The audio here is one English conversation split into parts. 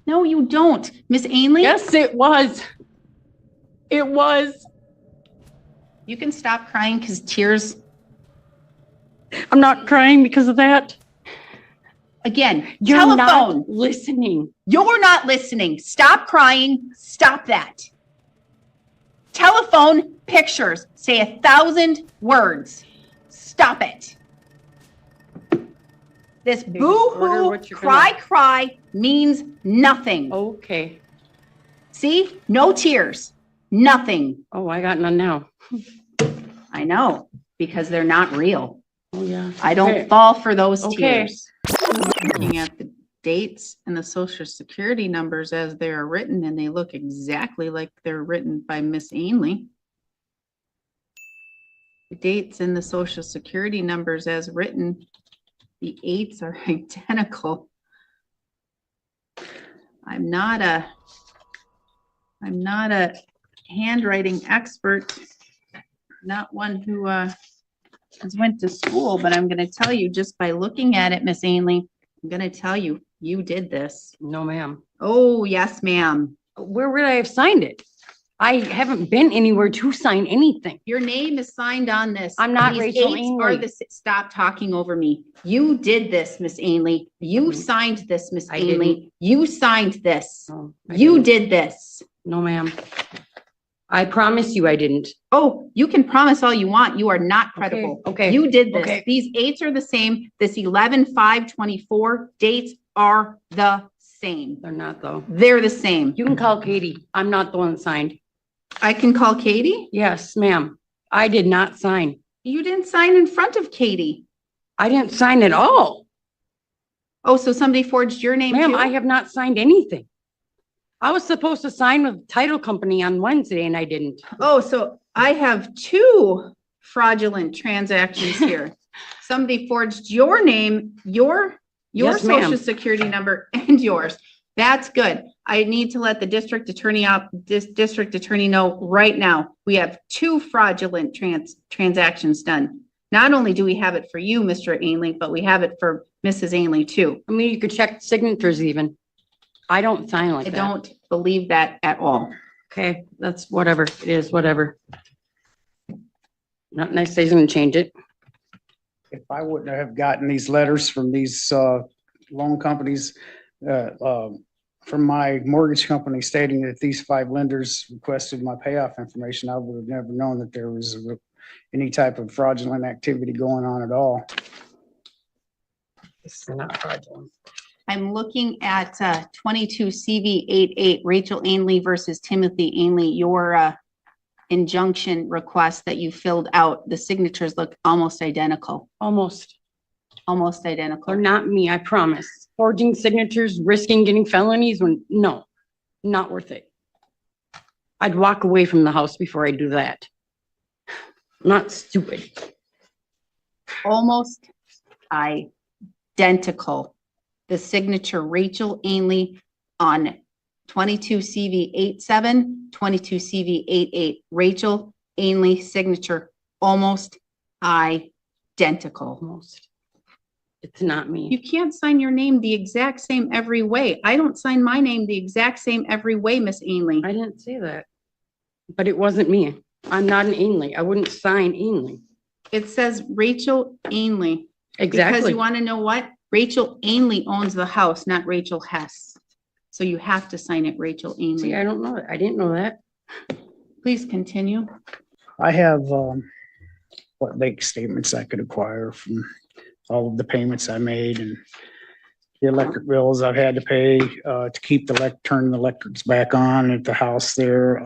No, you don't. Miss Ainley? Yes, it was. It was. You can stop crying because tears. I'm not crying because of that. Again, You're telephone. not listening. You're not listening. Stop crying. Stop that. Telephone pictures say 1,000 words. Stop it. This boo-hoo, cry means nothing. Okay. See? No tears. Nothing. Oh, I got none now. I know, because they're not real. Oh, yeah. I don't fall for those Okay. tears. Looking at the dates and the social security numbers as they are written, and they look exactly like they're written by Miss Ainley. The dates and the social security numbers as written, the 8s are identical. I'm not a handwriting expert, not one who has went to school, but I'm going to tell you just by looking at it, Miss Ainley, I'm going to tell you, you did this. No, ma'am. Oh, yes, ma'am. Where would I have signed it? I haven't been anywhere to sign anything. Your name is signed on this. I'm not These Rachel eights are Ainley. Stop talking over me. You did this, Miss Ainley. You signed this, Miss I Ainley. didn't. You signed this. No, You did this. No, ma'am. I promise you I didn't. Oh, you can promise all you want. You are not credible. Okay. You did this. Okay. These 8s are the same. This 11/5/24 dates are the same. They're not, though. They're the same. You can call Katie. I'm not the one that signed. I can call Katie? Yes, ma'am. I did not sign. You didn't sign in front of Katie. I didn't sign at all. Oh, so somebody forged your name Ma'am, too? I have not signed anything. I was supposed to sign with the title company on Wednesday and I didn't. Oh, so I have 2 fraudulent transactions here. Somebody forged your name, your Yes, social ma'am. security number and yours. That's good. I need to let the district attorney know right now. We have 2 fraudulent transactions done. Not only do we have it for you, Mr. Ainley, but we have it for Mrs. Ainley too. I mean, you could check signatures even. I don't sign like I that. don't believe that at all. Okay, that's whatever. It is whatever. Not next day's gonna change it. If I wouldn't have gotten these letters from these loan companies, from my mortgage company stating that these 5 lenders requested my payoff information, I would have never known that there was any type of fraudulent activity going on at all. It's not fraudulent. I'm looking at 22 CV 88, Rachel Ainley versus Timothy Ainley, your injunction request that you filled out. The signatures look almost identical. Almost. Almost identical. Or not me, I promise. Forging signatures, risking getting felonies, no, not worth it. I'd walk away from the house before I do that. I'm not stupid. Almost identical. The signature Rachel Ainley on 22 CV 87, 22 CV 88. Rachel Ainley signature almost identical. Almost. It's not me. You can't sign your name the exact same every way. I don't sign my name the exact same every way, Miss Ainley. I didn't say that. But it wasn't me. I'm not an Ainley. I wouldn't sign Ainley. It says Rachel Ainley. Exactly. Because you want to know what? Rachel Ainley owns the house, not Rachel Hess. So you have to sign it Rachel Ainley. See, I don't know that. I didn't know that. Please continue. I have what bank statements I could acquire from all of the payments I made and the electric bills I've had to pay to keep turn the electrics back on at the house there.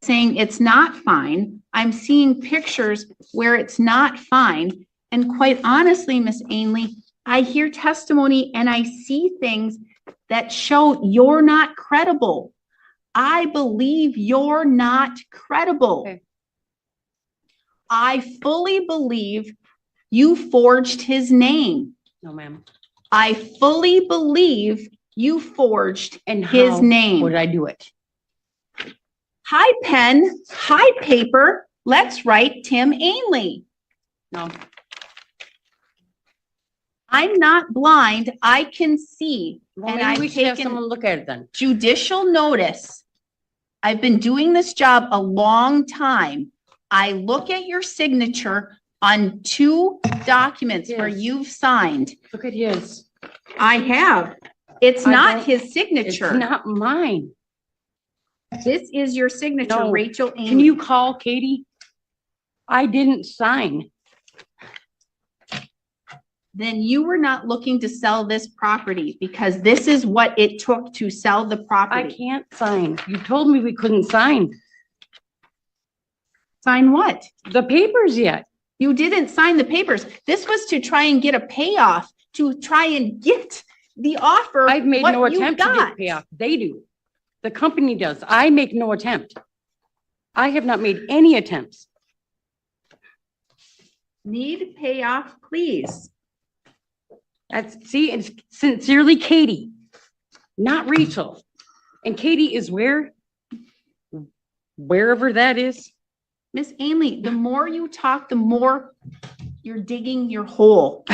Saying it's not fine. I'm seeing pictures where it's not fine. And quite honestly, Miss Ainley, I hear testimony and I see things that show you're not credible. I believe you're not credible. Okay. I fully believe you forged his name. No, ma'am. I fully believe you forged And his how name. would I do it? Hi, pen, hi, paper. Let's write Tim Ainley. No. I'm not blind. I can see. Well, And maybe I've we should have taken someone look at it then. judicial notice. I've been doing this job a long time. I look at your signature on 2 documents where Yes. you've signed. Look at his. I have. It's I not don't- his It's signature. not mine. This is your signature, No. Rachel Can Amy. you call Katie? I didn't sign. Then you were not looking to sell this property because this is what it took to sell the I property. can't sign. You told me we couldn't sign Sign what? the papers yet. You didn't sign the papers. This was to try and get a payoff, to try and get the offer. I've made what no you attempt to got. get payoff. They do. The company does. I make no attempt. I have not made any attempts. Need payoff, please. It's sincerely Katie, not Rachel. And Katie is wherever that is. Miss Ainley, the more you talk, the more you're digging your hole.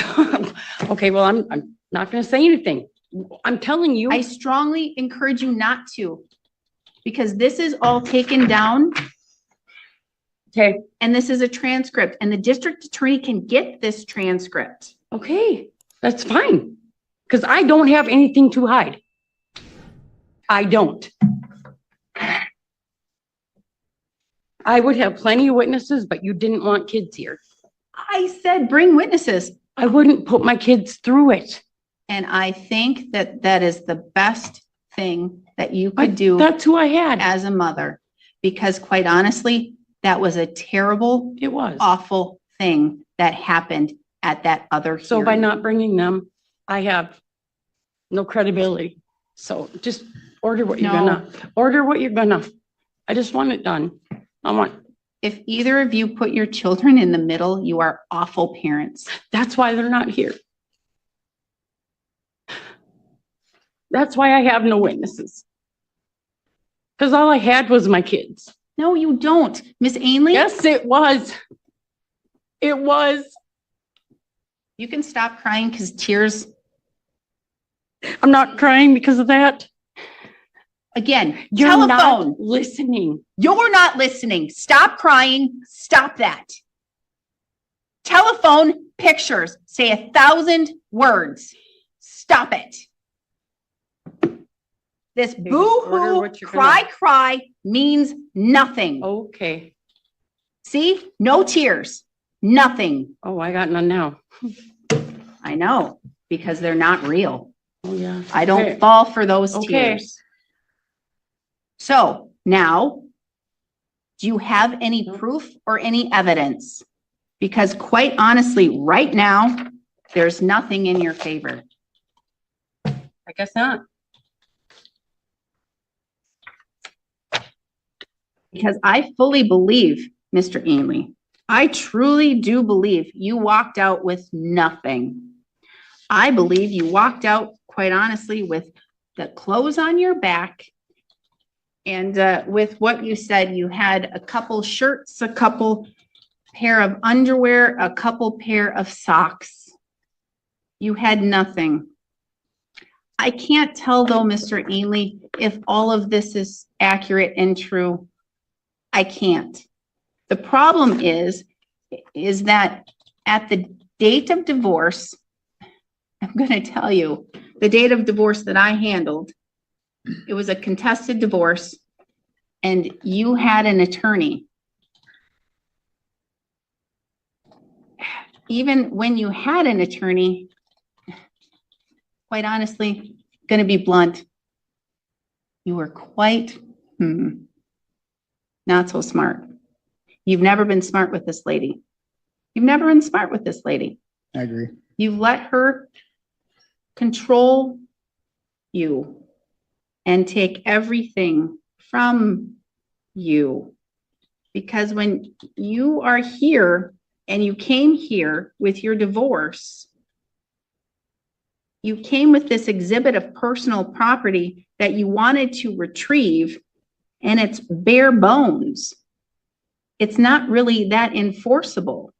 Okay, well, I'm not gonna say anything. I'm telling you. I strongly encourage you not to, because this is all taken down Okay, and this is a transcript and the district attorney can get this transcript. okay, that's fine. Because I don't have anything to hide. I don't. I would have plenty of witnesses, but you didn't want kids here. I said, bring witnesses. I wouldn't put my kids through it. And I think that that is the best thing that you could do That's who I had. as a mother. Because quite honestly, that was a terrible, It was. awful thing that happened at that other So by hearing. not bringing them, I have no credibility. So just order what you're gonna, order what you're gonna. I just want it done. I want, If either of you put your children in the middle, you are awful parents. that's why they're not here. That's why I have no witnesses. Because all I had was my kids. No, you don't. Miss Ainley? Yes, it was. It was. You can stop crying because tears, I'm not crying because of that. again, You're telephone. not listening. You're not listening. Stop crying. Stop that. Telephone pictures say 1,000 words. Stop it. This order boo-hoo, what you're cry means nothing. Okay. See? No tears. Nothing. Oh, I got none now. I know, because they're not real. Oh, yeah. I don't Okay. fall for those Okay. tears. So now, do you have any No. proof or any evidence? Because quite honestly, right now, there's nothing in your favor. I guess not. Because I fully believe, Mr. Ainley, I truly do believe you walked out with nothing. I believe you walked out, quite honestly, with the clothes on your back. And with what you said, you had a couple shirts, a couple pair of underwear, a couple pair of socks. You had nothing. I can't tell though, Mr. Ainley, if all of this is accurate and true. I can't. The problem is that at the date of divorce, I'm going to tell you, the date of divorce that I handled, it was a contested divorce and you had an attorney. Even when you had an attorney, quite honestly, going to be blunt, you were quite, not so smart. You've never been smart with this lady. You've never been smart with this lady. I agree. You've let her control you and take everything from you. Because when you are here and you came here with your divorce, you came with this exhibit of personal property that you wanted to retrieve, and it's bare bones. It's not really that enforceable.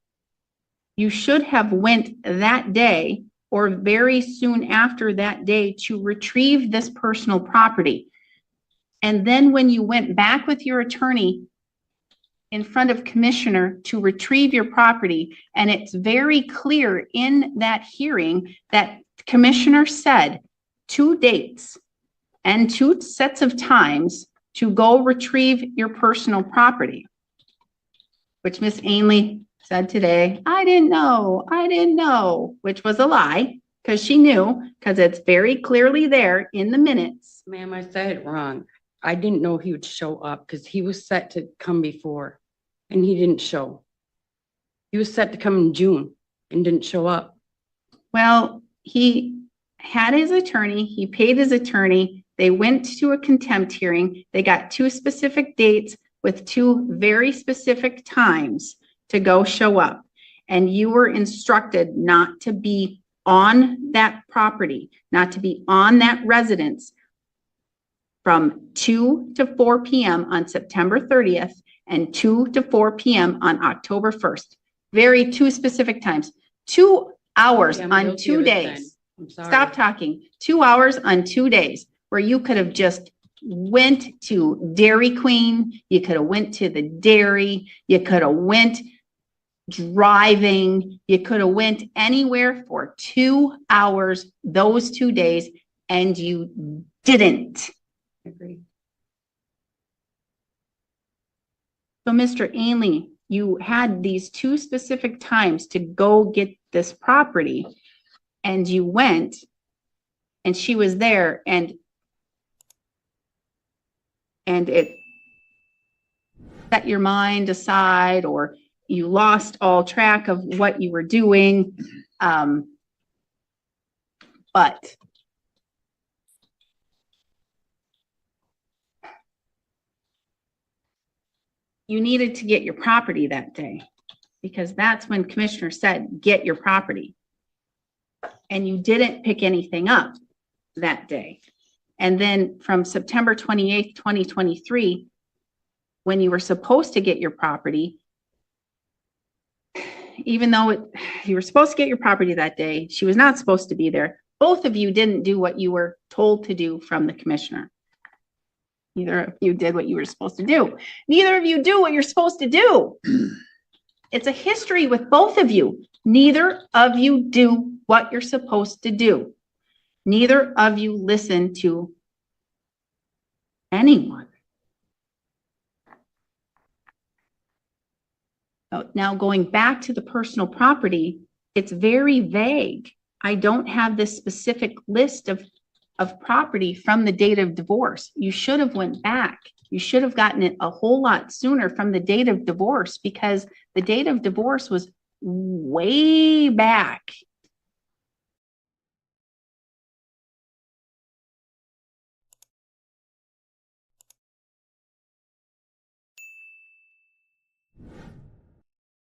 You should have went that day or very soon after that day to retrieve this personal property. And then when you went back with your attorney in front of commissioner to retrieve your property, and it's very clear in that hearing that commissioner said 2 dates and 2 sets of times to go retrieve your personal property, which Miss Ainley said today, I didn't know, which was a lie, because she knew, because it's very clearly there in the minutes. Ma'am, I said it wrong. I didn't know he would show up because he was set to come before and he didn't show. He was set to come in June and didn't show up. Well, he had his attorney, he paid his attorney, they went to a contempt hearing, they got 2 specific dates with 2 very specific times to go show up. And you were instructed not to be on that property, not to be on that residence from 2 to 4 p.m. on September 30th and 2 to 4 p.m. on October 1st. Very 2 specific times. 2 hours I'm on guilty 2 of it days. then. I'm sorry. Stop talking. 2 hours on 2 days where you could have just went to Dairy Queen. You could have went to the dairy. You could have went driving. You could have went anywhere for 2 hours those 2 days, and you didn't. Agree. So Mr. Ainley, you had these 2 specific times to go get this property, and you went, and she was there, and it set your mind aside, or you lost all track of what you were doing. But you needed to get your property that day, because that's when commissioner said, get your property. And you didn't pick anything up that day. And then from September 28th, 2023, when you were supposed to get your property, even though you were supposed to get your property that day, she was not supposed to be there. Both of you didn't do what you were told to do from the commissioner. Neither of you did what you were supposed to do. Neither of you do what you're supposed to do. It's a history with both of you. Neither of you do what you're supposed to do. Neither of you listen to anyone. Now, going back to the personal property, it's very vague. I don't have this specific list of property from the date of divorce. You should have went back. You should have gotten it a whole lot sooner from the date of divorce, because the date of divorce was way back